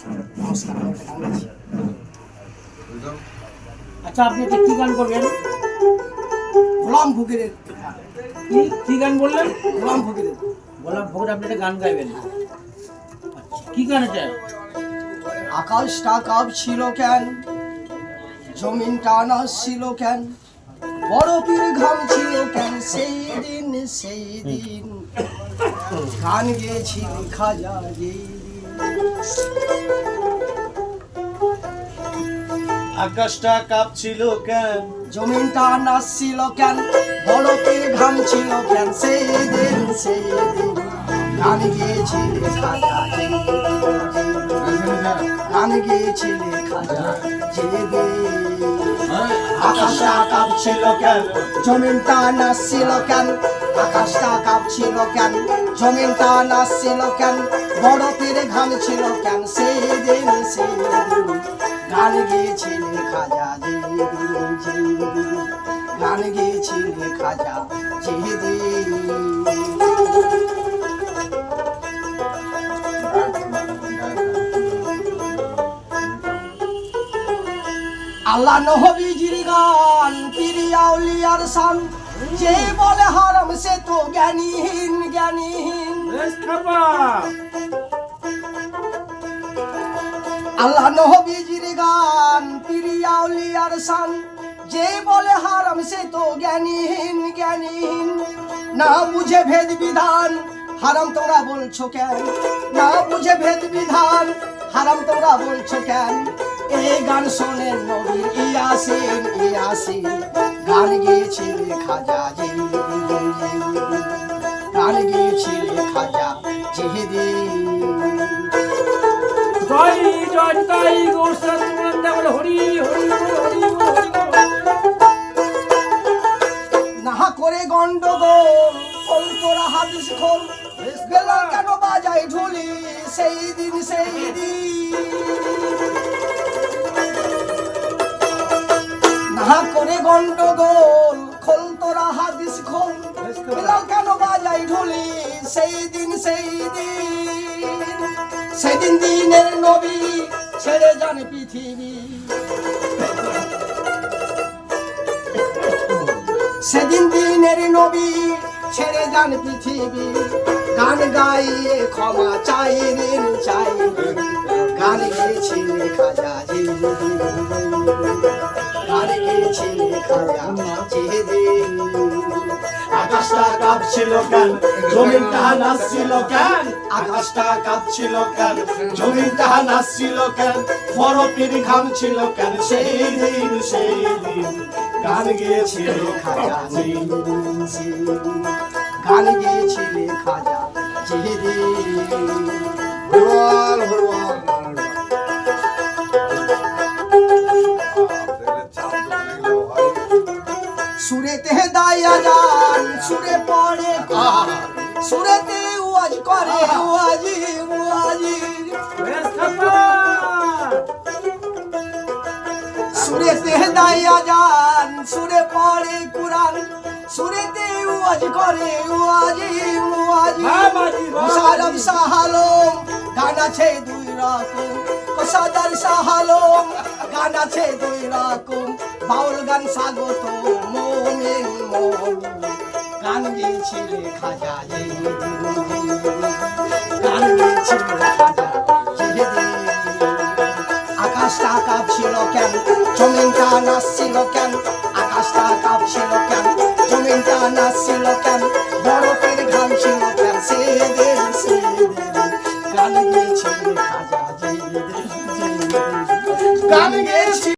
নমস্কার, আমি একটা গান গাইছি। আচ্ছা, আপনি একটা কি গান করবেন? গোলাম ফকিরের কি গান বললেন? গোলাম ফকিরের গোলাম ফকির, আপনি একটা গান গাইবেন। আচ্ছা, কি গান এটা? আকাশটা কাঁপছিল কেন, জমিনটা নাচছিল কেন, বরফের ঘাম ছিল কেন, সেই দিন গান গেয়েছিল খাজা যেই আকাশটা কাঁপছিল কেন, জমিনটা নাচছিল কেন, বরফের ঘাম ছিল কেন, সেই দিন গান গেয়েছিল খাজা যেই গান গেয়েছিল খাজা যেদিন। আকাশটা কাঁপছিল কেন, জমিনটা নাচছিল কেন, আকাশটা কাঁপছিল কেন, জমিনটা নাচছিল কেন, বরফের ঘাম ছিল কেন, সেই দিন গান গেয়েছিল খাজা যেদিন গান গেয়েছিল খাজা যেদিন। আল্লাহ নবীজির গান, পীর আউলিয়ার শান, যে বলে হারাম সে তো জ্ঞানীহীন। আল্লাহ নবীজির গান, পীর আউলিয়ার শান, যে বলে হারাম সে তো জ্ঞানীহীন। না বুঝে ভেদ বিধান, হারাম তোমরা বলছো কেন, না বুঝে ভেদ বিধান, হারাম তোমরা বলছো কেন। এই গান শোনেন নবীর ইয়াসিন, গান গেয়েছিল খাজা যেদিন, গান গেয়েছিল খাজা যেদিন। জয় জয় তাই গৌরসাদ বলে হরি হরি হরি হরি। না করে গন্ডগোল, খোল তোরা হাদিস খোল, বেলা কেন বাজাই ঢুলি, সেই দিন না করে গন্ডগোল, খোল তোরা হাদিস খোল, বেলা কেন বাজাই ঢুলি, সেই দিন সেদিন দিনের নবী ছেড়ে যান পৃথিবী, সেদিন দিনের নবী ছেড়ে যান পৃথিবী, গান গাইয়ে ক্ষমা চাইলেন, গান গেয়েছিল খাজা যেদিন, গান গেয়েছিল খাজা যেদিন। আকাশটা কাঁপছিল কেন, জমিনটা নাচছিল কেন, আকাশটা কাঁপছিল কেন, জমিনটা নাচছিল কেন, বরফের ঘাম ছিল কেন, সেই দিন গান গেয়েছিল খাজা যেদিন, গান গেয়েছিল খাজা যেদিন। সুরেতে দায়া যান, সুরে পড়ে সুরেতে ওয়াজ করে, ওয়াজি সুরেতে দায়া যান, সুরে পড়ে কুরআন, সুরেতে ওয়াজ করে, ওয়াজি মুশারফ সাহালম, গান আছে দুই রকম, কোষাদার সাহালম, গান আছে দুই রকম, বাউল গান স্বাগত মোমেন গান গেয়েছিল খাজা যেদিন, গান গেয়েছিল খাজা যেদিন। আকাশটা কাঁপছিল কেন, জমিনটা নাচছিল কেন, আকাশটা কাঁপছিল কেন, জমিনটা নাচছিল কেন, বরফের ঘাম ছিল কেন, সেদিন গান গেয়েছিল খাজা যেদিন, গান